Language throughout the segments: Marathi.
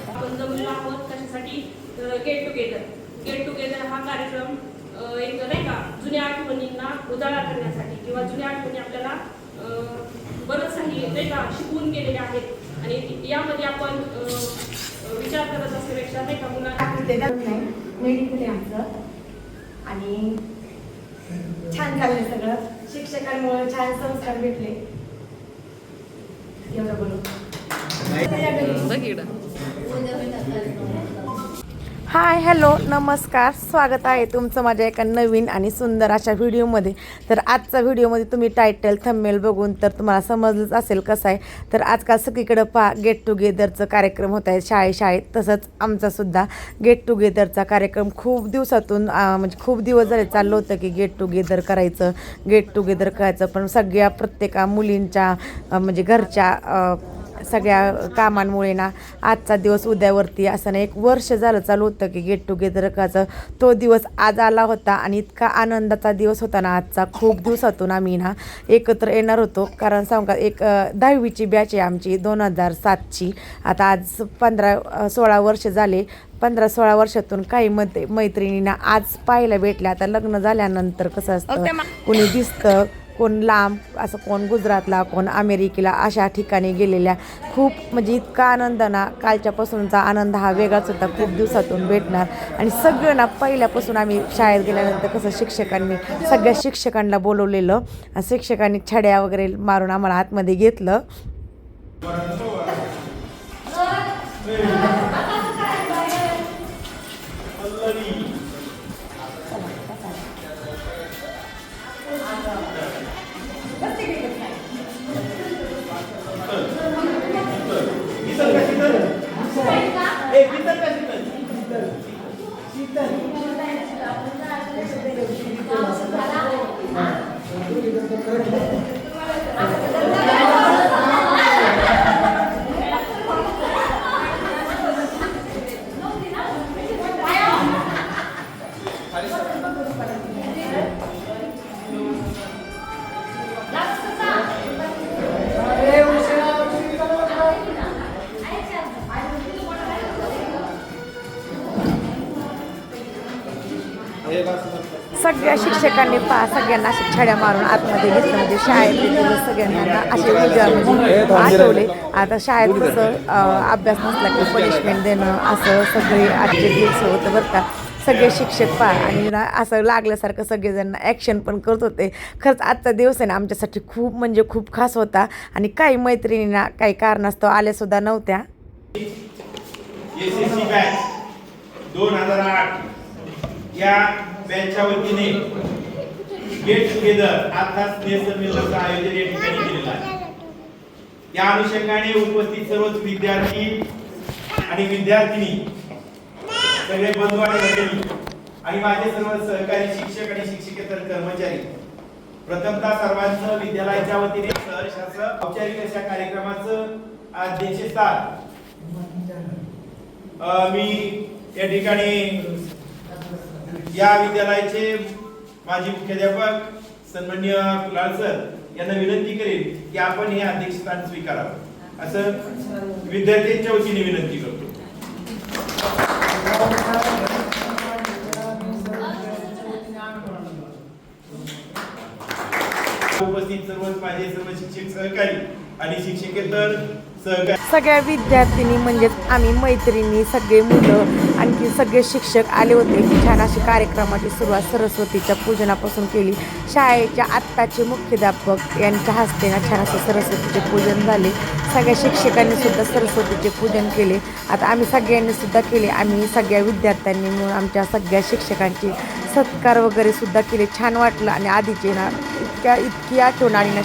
आपण जमलो आहोत कशासाठी गेट टुगेदर हा कार्यक्रम एक नाही का जुन्या आठवणींना उजाळा करण्यासाठी किंवा जुन्या आठवणी आपल्याला बरंच काही नाही का शिकवून गेलेले आहेत आणि यामध्ये आपण विचार करत असण्यापेक्षा नाही का मुलांना मेडिकल आमचं आणि छान चाललंय सगळं. शिक्षकांमुळे छान संस्कार भेटले. एवढं बोलू. हाय हॅलो नमस्कार, स्वागत आहे तुमचं माझ्या एका नवीन आणि सुंदर अशा व्हिडिओमध्ये. तर आजचा व्हिडिओमध्ये तुम्ही टायटल थंबनेल बघून तर तुम्हाला समजलंच असेल कसं आहे. तर आजकाल सगळीकडं गेट टुगेदरचं कार्यक्रम होत आहे शाळेत. तसंच आमचासुद्धा गेट टुगेदरचा कार्यक्रम खूप दिवसातून म्हणजे खूप दिवस झाले चाललं होतं की गेट टुगेदर करायचं. पण सगळ्या प्रत्येका मुलींच्या म्हणजे घरच्या सगळ्या कामांमुळे ना आजचा दिवस उद्यावरती असं ना 1 वर्ष झालं चालू होतं की गेट टुगेदर करायचं. तो दिवस आज आला होता आणि इतका आनंदाचा दिवस होता ना आजचा. खूप दिवसातून आम्ही ना एकत्र येणार होतो. कारण सांगू का, एक 10वीची बॅच आहे आमची 2007ची. आता आज 15-16 वर्ष झाले. 15-16 वर्षातून काही मैत्रिणींना आज पाहायला भेटल्या. आता लग्न झाल्यानंतर कसं असतं, कोणी दिसतं, कोण लांब, असं कोण गुजरातला, कोण अमेरिकेला, अशा ठिकाणी गेलेल्या. खूप म्हणजे इतका आनंद ना, कालच्यापासूनचा आनंद हा वेगळाच होता. खूप दिवसातून भेटणार आणि सगळं ना पहिल्यापासून आम्ही शाळेत गेल्यानंतर कसं सगळ्या शिक्षकांना बोलवलेलं. शिक्षकांनी छड्या वगैरे मारून आम्हाला आतमध्ये घेतलं. सगळ्या शिक्षकांनी सगळ्यांना अशा छड्या मारून आतमध्ये घेतलं. म्हणजे शाळेतले दिवस सगळ्यांना असे उद्या म्हणजे आठवले. आता शाळेत कसं अभ्यास नसला की पनिशमेंट देणं असं सगळे आजचे दिवस होतं बरं का. सगळे शिक्षक आणि ना असं लागल्यासारखं सगळेजण ॲक्शन पण करत होते. खरंच आजचा दिवस आहे ना आमच्यासाठी खूप म्हणजे खूप खास होता. आणि काही मैत्रिणींना काही कारणास्तव आल्यासुद्धा नव्हत्या. 2008 या बँचच्या वतीने गेट टुगेदर अर्थात स्नेहसंमेलनाचं आयोजन या ठिकाणी केलेलं आहे. या अनुषंगाने उपस्थित सर्वच विद्यार्थी आणि विद्यार्थिनी, सगळे बंधू आणि भगिनी आणि माझे सर्व सहकारी शिक्षक आणि शिक्षकेतर कर्मचारी, प्रथमतः सर्वांचं विद्यालयाच्या वतीने सहर्ष असं औपचारिक अशा कार्यक्रमाचं अध्यक्षस्थान मी या ठिकाणी या विद्यालयाचे माजी मुख्याध्यापक सन्माननीय कुलाल सर यांना विनंती करेन की आपण हे अध्यक्षस्थान स्वीकारावं असं विद्यार्थ्यांच्या वतीने विनंती करतो. उपस्थित सर्व माझे सर्व शिक्षक सहकारी आणि शिक्षकेतर सगळ्या विद्यार्थिनी म्हणजेच आम्ही मैत्रिणी, सगळे मुलं, आणखी सगळे शिक्षक आले होते. छान अशी कार्यक्रमाची सुरुवात सरस्वतीच्या पूजनापासून केली. शाळेच्या आत्ताचे मुख्याध्यापक यांच्या हस्ते ना छान असं सरस्वतीचे पूजन झाले. सगळ्या शिक्षकांनी सुद्धा सरस्वतीचे पूजन केले. आता आम्ही सगळ्यांनी सुद्धा केले. आम्ही सगळ्या विद्यार्थ्यांनी मिळून आमच्या सगळ्या शिक्षकांचे सत्कार वगैरे सुद्धा केले. छान वाटलं. आणि आधीचे ना इतकी आठवण आली ना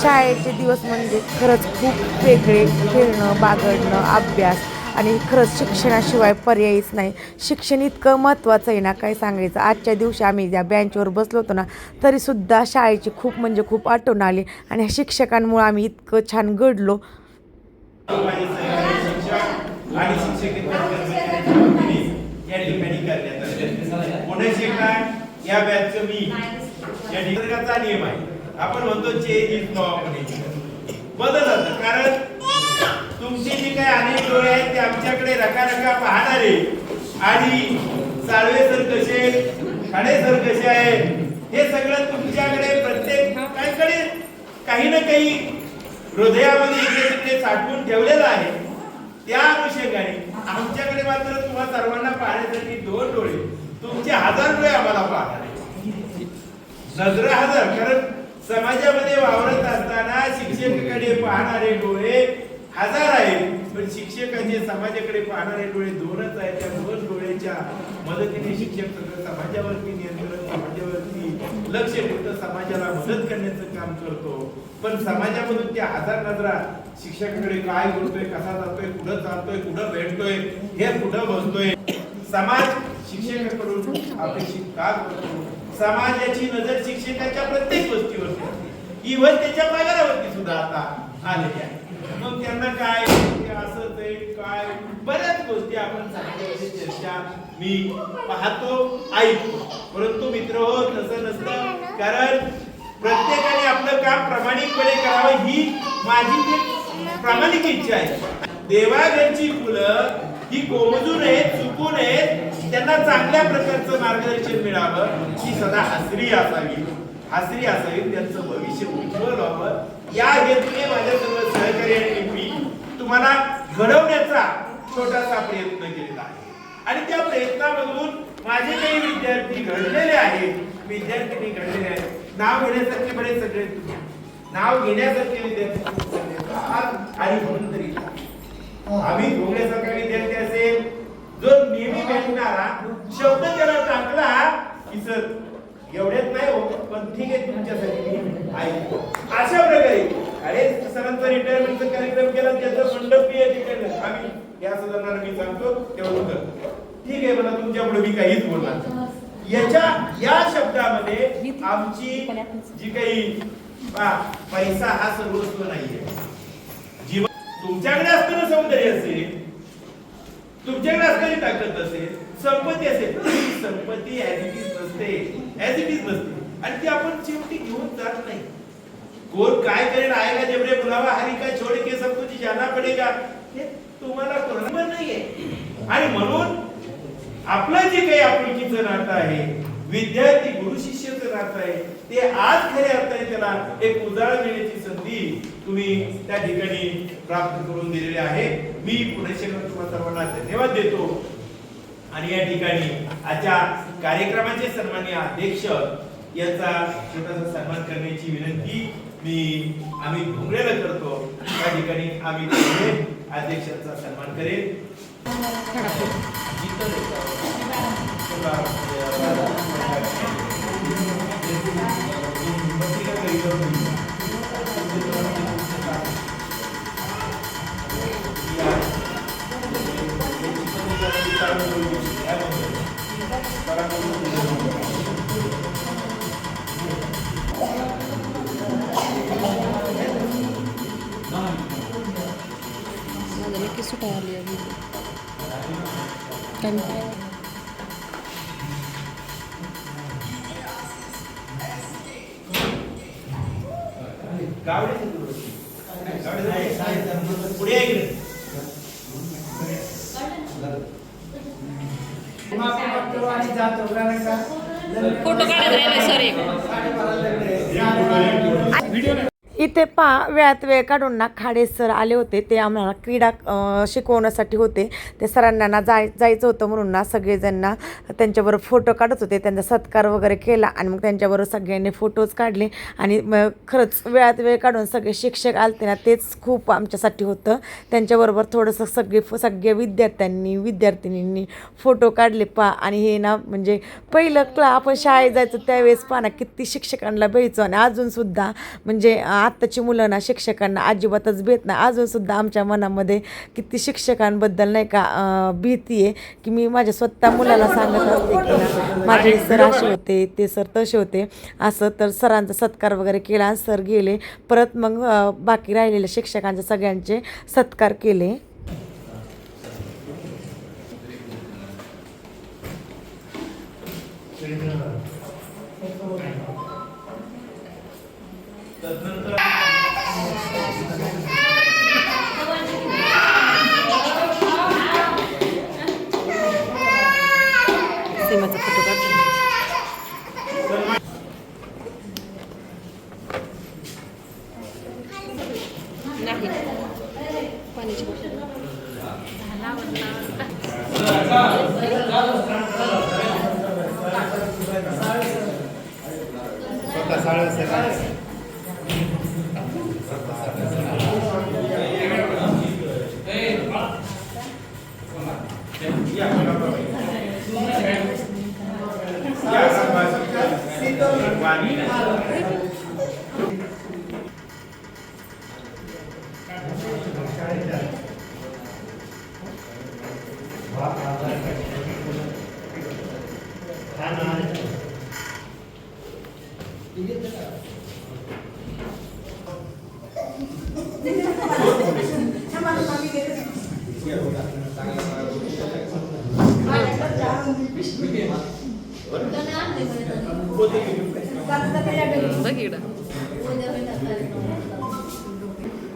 शाळेचे दिवस म्हणजे खरंच खूप वेगळे. खेळणं, बागडणं, अभ्यास आणि खरंच शिक्षणाशिवाय पर्यायच नाही. शिक्षण इतकं महत्त्वाचं आहे ना, काय सांगायचं. आजच्या दिवशी आम्ही ज्या बेंचवर बसलो होतो ना तरीसुद्धा शाळेची खूप म्हणजे खूप आठवण आली. आणि ह्या शिक्षकांमुळे आम्ही इतकं छान घडलो. या बॅचचं मी या ठिकाणचा नियम आहे. आपण म्हणतो चेंज इज नो, बदल होतं. कारण तुमच्याकडे रका पाहणारे आणि साळवे सर कसे, खाडे सर कसे आहे, हे सगळं तुमच्याकडे प्रत्येकाकडे काही ना काही हृदयामध्ये इकडे तिकडे साठवून ठेवलेलं आहे. त्या अनुषंगाने आमच्याकडे मात्र तुम्हा सर्वांना पाहण्यासाठी 2 डोळे, तुमचे 1000 डोळे आम्हाला पाहणार, नजर 1000. कारण समाजामध्ये वावरत असताना शिक्षकाकडे पाहणारे डोळे 1000 आहेत, पण शिक्षकाचे समाजाकडे पाहणारे डोळे 2च आहेत. त्या 2 डोळ्याच्या मदतीने शिक्षक सगळं समाजावरती नियंत्रण, समाजावरती लक्ष ठेवतो, समाजाला मदत करण्याचं काम करतो. पण समाजामधून त्या 1000 नजरा शिक्षकाकडे काय बोलतोय, कसा जातोय, कुठं चालतोय, कुठं भेटतोय, हे कुठं बसतोय, समाज शिक्षकाकडून अपेक्षित का करतो, समाजाची नजर शिक्षकाच्या प्रत्येक गोष्टीवरती असते, इव्हन त्याच्या पगारावरती सुद्धा आता आलेली आहे. मग त्यांना काय असं ते काय बऱ्याच गोष्टी आपण समाजाची चर्चा मी पाहतो, ऐकतो. परंतु मित्र हो, तसं नसतं. कारण प्रत्येकाने आपलं काम प्रामाणिकपणे करावं ही माझी प्रामाणिक इच्छा आहे. देवाघरची फुलं ही गोमजू नयेत, चुकू नयेत, त्यांना चांगल्या प्रकारचं मार्गदर्शन मिळावं, ही सदा हसरी असावी, त्यांचं भविष्य उज्ज्वल व्हावं, या हेतूने माझ्या सर्व सहकार्याने मी तुम्हाला घडवण्याचा छोटासा प्रयत्न केलेला आहे. आणि त्या प्रयत्नामधून माझे काही विद्यार्थी घडलेले आहेत, विद्यार्थिनी घडलेले आहेत. नाव घेण्यासारखे बरेच सगळे, नाव घेण्यासारखे विद्यार्थी आणि म्हणून तरी आम्ही भोगण्यासारखा विद्यार्थी असेल, जो नेहमी भेटणारा शब्द त्याला टाकला की सर एवढ्यात नाही हो, पण ठीक आहे तुमच्यासाठी ऐकतो, अशा प्रकारे. अरे सरांचा रिटायरमेंटचा कार्यक्रम केला, त्याचं मंडप ठिकाणी आम्ही या सदनाला मी सांगतो तेवढं कर, ठीक आहे, मला तुमच्यापुढे मी काहीच बोलणार. या शब्दामध्ये आमची जी काही पैसा हा सर्वस्व नाहीये. जीवन तुमच्याकडे असताना सौंदर्य असेल, तुमच्याकडे असलेली ताकद असेल, संपत्ती असेल, संपत्ती ऍज इट इज नसते आणि ती आपण शेवटी घेऊन जात नाही. कोण काय करेल, आएगा जब रे बुलावा, हरी का छोड़ के सब कुछ जाना पडेगा, हे तुम्हाला कोणाला नाहीये. आणि म्हणून आपलं जे काही आपुलकीचं नातं आहे, विद्यार्थी गुरु शिष्याचं नातं आहे, ते आज खऱ्या अर्थाने त्याला एक उजाळा मिळण्याची संधी तुम्ही त्या ठिकाणी प्राप्त करून दिलेली आहे. मी पुढे तुम्हाला सर्वांना धन्यवाद देतो. आणि या ठिकाणी आजच्या कार्यक्रमाचे सन्माननीय अध्यक्ष यांचा छोटासा सन्मान करण्याची विनंती मी आम्ही भोंगरेला करतो. त्या ठिकाणी आम्ही अध्यक्षांचा सन्मान करेल. फोटो काढायला सर इथे वेळात वेळ काढून ना खाडे सर आले होते. ते आम्हाला क्रीडा शिकवण्यासाठी होते. ते सरांना ना जायचं होतं म्हणून ना सगळेजण ना त्यांच्याबरोबर फोटो काढत होते. त्यांचा सत्कार वगैरे केला आणि मग त्यांच्याबरोबर सगळ्यांनी फोटोज काढले. आणि मग खरंच वेळात वेळ काढून सगळे शिक्षक आलते ना, तेच खूप आमच्यासाठी होतं. त्यांच्याबरोबर थोडंसं सगळे विद्यार्थिनींनी फोटो काढले आणि हे ना म्हणजे पहिलं आपण शाळेत जायचं त्यावेळेस ना किती शिक्षकांना भेटायचो. आणि अजूनसुद्धा म्हणजे आत्ताची मुलं ना शिक्षकांना अजिबातच भेट नाही. अजूनसुद्धा आमच्या मनामध्ये किती शिक्षकांबद्दल नाही का भीती आहे की मी माझ्या स्वतः मुलाला सांगत असते की ना माझे सर असे होते, ते सर तसे होते असं. तर सरांचा सत्कार वगैरे केला, सर गेले. परत मग बाकी राहिलेल्या शिक्षकांचे सगळ्यांचे सत्कार केले.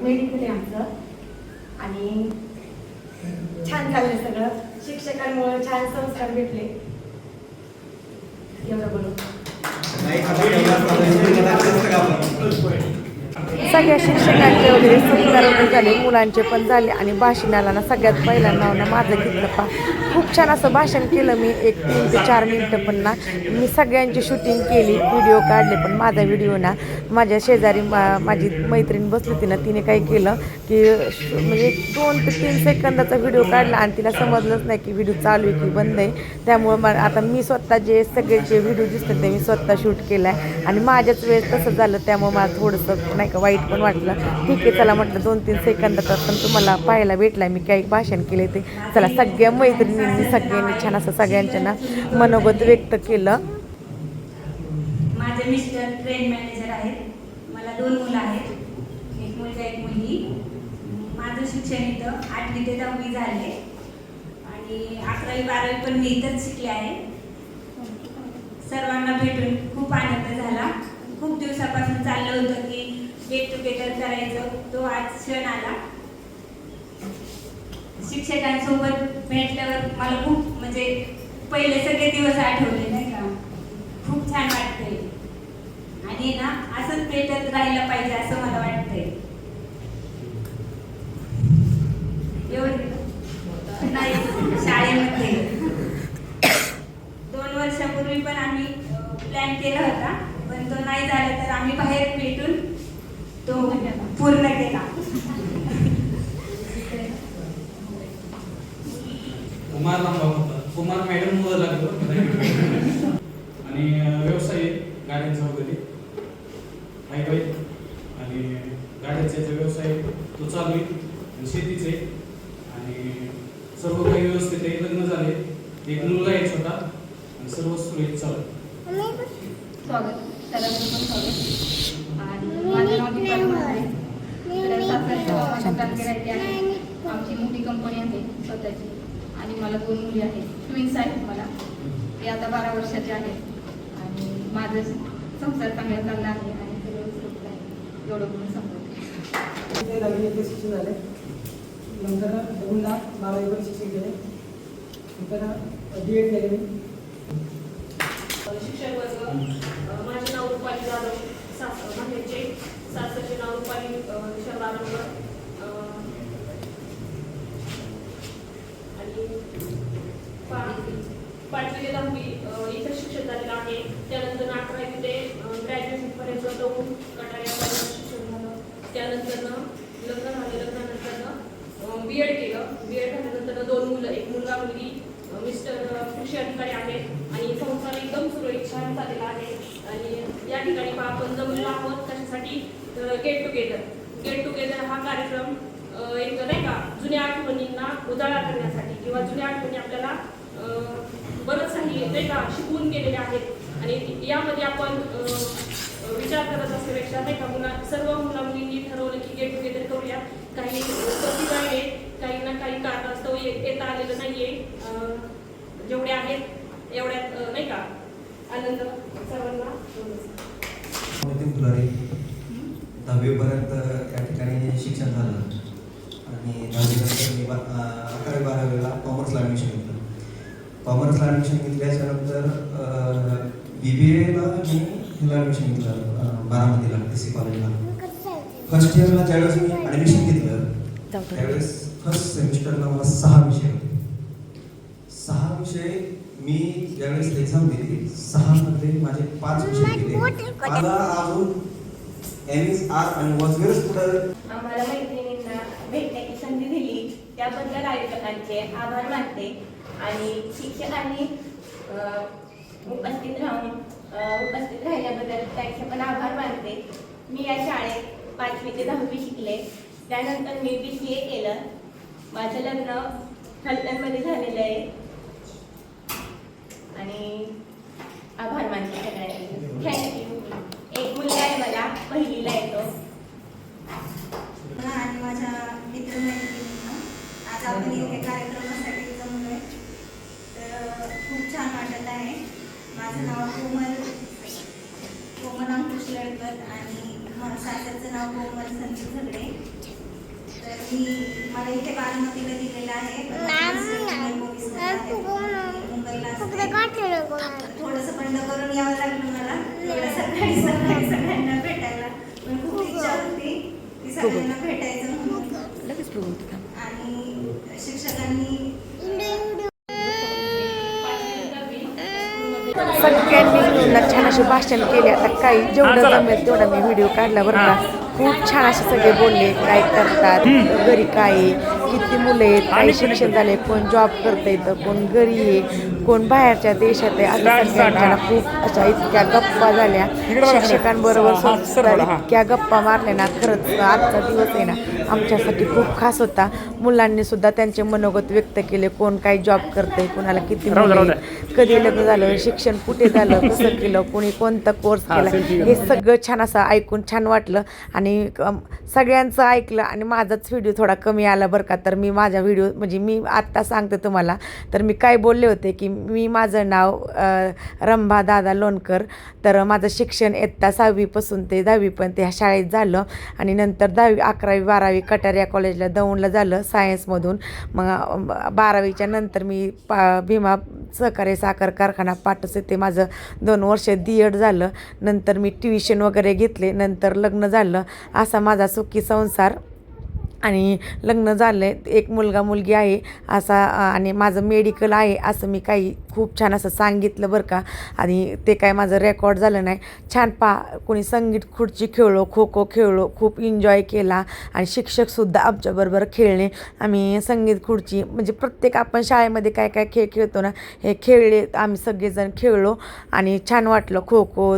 मेडिकल आहे आमचं आणि छान चाललंय सगळं. शिक्षकांमुळे छान संस्कार भेटले. एवढं बोलू. सगळ्या शिक्षकांचे वगैरे संस्कार झाले, मुलांचे पण झाले आणि भाषणाला ना सगळ्यात पहिला नाव ना माझं घेतलं. खूप छान असं भाषण केलं मी. 1 3 ते 4 मिनिटं पण ना मी सगळ्यांची शूटिंग केली, व्हिडिओ काढले. पण माझा व्हिडिओ ना माझ्या शेजारी माझी मैत्रीण बसली होती ना, तिने काय केलं की म्हणजे 2 ते 3 सेकंदाचा व्हिडिओ काढला आणि तिला समजलंच नाही की व्हिडिओ चालू आहे की बंद आहे. त्यामुळं आता मी स्वतः जे सगळे जे व्हिडिओ दिसतात ते मी स्वतः शूट केला आहे आणि माझ्याच वेळेस तसं झालं. त्यामुळे मला थोडंसं नाही का वाईट पण वाटलं. ठीक आहे चला म्हटलं 2 3 सेकंदात पण तुम्हाला पाहायला भेटला मी काही भाषण केले ते. चला सगळ्या मैत्रिणींनी सगळ्यांनी छान असं सगळ्यांच्या ना मनोगत व्यक्त केलं. माझे मिस्टर ट्रेन मॅनेजर आहेत. मला 2 मुलं आहेत, एक मुलगा एक मुलगी. माझं शिक्षण इथं 8वी ते 10वी झाले आणि 11वी 12वी पण मी इथंच शिकले आहे. सर्वांना भेटून खूप आनंद झाला. खूप दिवसापासून चाललं होतं की गेट टुगेदर करायचं, तो आज क्षण आला. शिक्षकांसोबत भेटल्यावर मला खूप म्हणजे पहिले सगळे दिवस आठवले नाही का. खूप छान वाटतंय आणि ना असंच भेटत राहायला पाहिजे असं मला वाटतंय. एवढं नाही शाळेमध्ये 2 वर्षापूर्वी पण आम्ही प्लॅन केला होता, पण तो नाही झाला तर आम्ही बाहेर भेटून तो पूर्ण केला. कुमार नाव होता, कुमार मॅडम मुळे लागलो. आणि व्यवसाय गाड्यांचा वगैरे हायवे आणि गाड्यांचा व्यवसाय तो चालू आहे आणि शेतीचे आणि सर्व काही व्यवस्थित आहे. लग्न झाले, एक मुलगा आहे छोटा आणि सर्व सुरळीत चालू. स्वागत सर्वांचं स्वागत. आणि माझं नाव दीपाली म्हात्रे. कामगिरी आहे. आमची मोठी कंपनी आहे स्वतःची आणि मला 2 मुली आहेत. ट्विन्स आहेत मला. ते आता 12 वर्षाचे आहेत आणि माझं संसार चांगला चालला आहे आणि सगळं सुरक्षित आहे. एवढं बोलून संपवते. नवीन शिक्षण झाले. नंतर 2ला 12वी पण शिक्षण केले. नंतर D.Ed केले मी. शिक्षक वर्ग. माझे नाव रुपाली जाधव. माझ्याचे सासरचे नाव रुपाली शर्मानगर. आणि 5वी ते 10वी इथं शिक्षण झालेलं आहे. त्यानंतर 11वी ते ग्रॅज्युएशनपर्यंत जाऊन कटाऱ्यापर्यंत शिक्षण झालं. त्यानंतर लग्न झालं. लग्नानंतर B.Ed केलं. B.Ed झाल्यानंतर 2 मुलं, एक मुलगा मुलगी. मिस्टर कृषी अधिकारी आहेत आणि संसार एकदम सुरळीत छान झालेला आहे. आणि या ठिकाणी आपण जमलेलो आहोत कशासाठी, गेट टुगेदर हा कार्यक्रम एक नाही का जुन्या आठवणींना उजाळा करण्यासाठी किंवा जुन्या आठवणी आपल्याला बरंच काही नाही का शिकवून गेलेले आहेत. आणि यामध्ये आपण विचार करत असण्यापेक्षा नाही का सर्व मुला मुलींनी ठरवलं की गेट टुगेदर करूया. काही प्रतिभा आहे, काही ना काही कारणास्तव येता आलेलं नाहीये. जेवढे आहेत एवढ्यात नाही का आनंद सर्वांना. 10वीपर्यंत या ठिकाणी शिक्षण झालं आणि 10वीनंतर मी 11वी 12वीला कॉमर्सला ॲडमिशन घेतलं. कॉमर्सला ॲडमिशन घेतल्याच्यानंतर BBAला मी हिला ॲडमिशन घेतलं बारामतीला DC कॉलेजला. फर्स्ट इयरला ज्यावेळेस मी ॲडमिशन घेतलं त्यावेळेस फर्स्ट सेमिस्टरला मला 6 विषय होते. 6 विषय मी ज्यावेळेस एक्झाम दिली 6 मध्ये माझे 5 विषय गेले. मला अजून NSR आणि वॉजवेअर्स पुढे आम्हाला मैत्रिणींना भेटण्याची संधी दिली त्याबद्दल आयोजकांचे आभार मानते आणि शिक्षकांनी उपस्थित राहिल्याबद्दल त्यांचे पण आभार मानते. मी या शाळेत 5वी ते 10वी शिकले. त्यानंतर मी BCA केलं. माझं लग्न फलटणमध्ये झालेलं आहे आणि आभार मानते सगळ्यांनी. थँक्यू. एक मुलगा आहे मला, पहिलीला येतो. आणि माझ्या मित्रमैत्रिणींना आज आपण इथे कार्यक्रमासाठी जमलोय तर खूप छान वाटत आहे. माझं नाव कोमल अंकुश लडकर आणि सासरचं नाव कोमल संजू झगडे. तर मला इथे बारामतीला दिलेलं आहे. मुंबईला थोडंसं बंद करून यावं लागलं मला. सकाळी सगळ्यांना भेटायला पण खूप इच्छा होती की सगळ्यांना भेटायचं म्हणून. आणि शिक्षकांनी सगळ्यांनी मिळून छान असे भाषण केले. आता काही जेवढं जमेल तेवढा मी व्हिडिओ काढला बरं का. खूप छान असे सगळे बोलले, काय करतात, घरी काय आहे, किती मुलं आहेत, काही शिक्षण झाले, कोण जॉब करते तर कोण घरी आहे, कोण बाहेरच्या देशात आहे. असं सगळ्यांच्या खूप अशा इतक्या गप्पा झाल्या. शिक्षकांबरोबर इतक्या गप्पा मारल्या ना. खरंच आजचा दिवस आहे ना आमच्यासाठी खूप खास होता. मुलांनी सुद्धा त्यांचे मनोगत व्यक्त केले. कोण काय जॉब करते, कोणाला किती मुलं, कधी लग्न झालं, शिक्षण कुठे झालं, कसं केलं, कोणी कोणता कोर्स केला, हे सगळं छान असं ऐकून छान वाटलं. आणि सगळ्यांचं ऐकलं आणि माझाच व्हिडिओ थोडा कमी आला बरं का. तर मी माझा व्हिडिओ म्हणजे मी आत्ता सांगते तुम्हाला. तर मी काय बोलले होते की माझं नाव रंभा दादा लोणकर. तर माझं शिक्षण इयत्ता 6वीपासून ते 10वीपर्यंत ह्या शाळेत झालं आणि नंतर 10वी 11वी 12वी कटारिया कॉलेजला दौंडला झालं सायन्समधून. मग 12वीच्या नंतर मी भीमा सहकारी साखर कारखाना पाटस येथे माझं 2 वर्ष D.Ed झालं. नंतर मी ट्युशन वगैरे घेतले. नंतर लग्न झालं. असा माझा सुखी संसार आणि लग्न झालं आहे. एक मुलगा मुलगी आहे असा आणि माझं मेडिकल आहे असं मी काही खूप छान असं सांगितलं बरं का. आणि ते काय माझं रेकॉर्ड झालं नाही. छान कोणी संगीत खुर्ची खेळलो, खो खो खेळलो, खूप एन्जॉय केला. आणि शिक्षकसुद्धा आमच्याबरोबर खेळले. आम्ही संगीत खुर्ची म्हणजे प्रत्येक आपण शाळेमध्ये काय काय खेळ खेळतो ना हे खेळले आम्ही सगळेजण खेळलो आणि छान वाटलं. खो खो,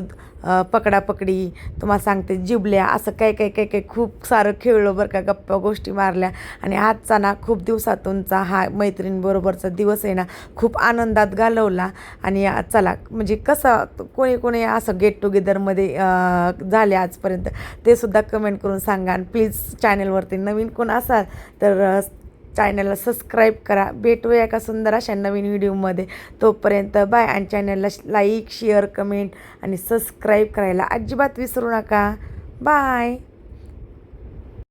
पकडापकडी, तुम्हाला सांगते जिबल्या, असं काय खूप सारं खेळलो बरं का. गप्पा गोष्टी मारल्या. आणि आजचा ना खूप दिवसातूनचा हा मैत्रिणीबरोबरचा दिवस आहे ना खूप आनंदात घालवला. आणि चला म्हणजे कसं कोणी असं गेट टुगेदरमध्ये झाले आजपर्यंत ते सुद्धा कमेंट करून सांगा. आणि प्लीज चॅनलवरती नवीन कोण असाल तर चॅनलला सबस्क्राईब करा. भेटूया एका सुंदर अशा नवीन व्हिडिओमध्ये. तोपर्यंत बाय. आणि चॅनलला लाईक, शेअर, कमेंट आणि सबस्क्राईब करायला अजिबात विसरू नका. बाय.